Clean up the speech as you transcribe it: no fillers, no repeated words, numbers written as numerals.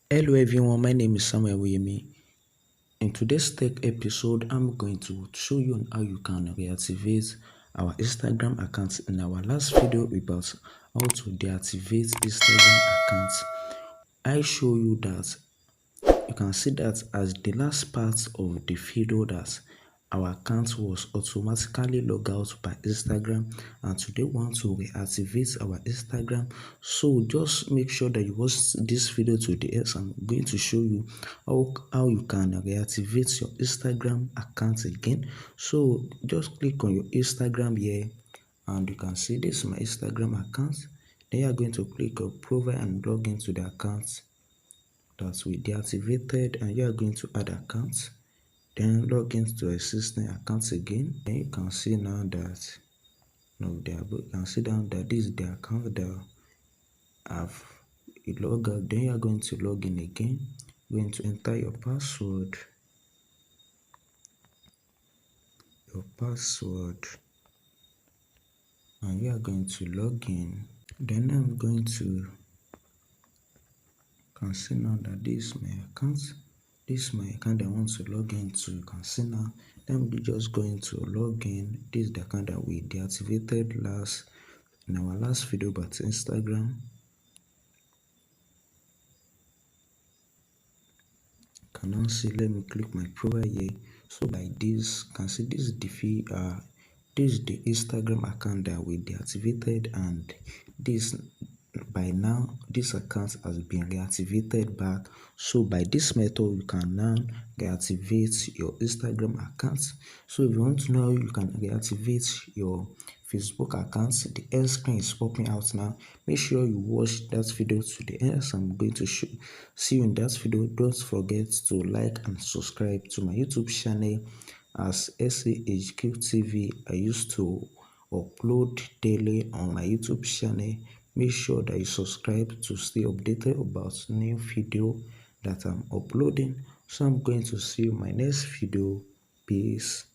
Hello everyone, my name is Samuel Oyemi. In today's tech episode, I'm going to show you on how you can reactivate our Instagram account. In our last video about how to deactivate Instagram accounts, I show you that you can see that as the last part of the video that our account was automatically logged out by Instagram, and today we want to reactivate our Instagram. So just make sure that you watch this video to the end. I'm going to show you how you can reactivate your Instagram account again. So just click on your Instagram here, and you can see this is my Instagram account. Then you are going to click on profile and log into the account that we deactivated, and you are going to add accounts. Then log into existing accounts again. Then you can see now that you can see down that this is the account that have logged out. Then you are going to log in again. You're going to enter your password, and you are going to log in. Then I'm going to can see now that this is my account. This is my account I want to log into. You can see now. Then we're just going to log in. This is the account that we deactivated in our last video about Instagram. You can now see, let me click my profile here. So like this, you can see this is the Instagram account that we deactivated, and this by now this account has been reactivated back. So by this method you can now reactivate your Instagram account. So if you want to know how you can reactivate your Facebook account, the end screen is popping out now. Make sure you watch that video to the end. So I'm going to see you in that video. Don't forget to like and subscribe to my YouTube channel as H-QTV. I used to upload daily on my YouTube channel. Make sure that you subscribe to stay updated about new video that I'm uploading. So I'm going to see you in my next video. Peace.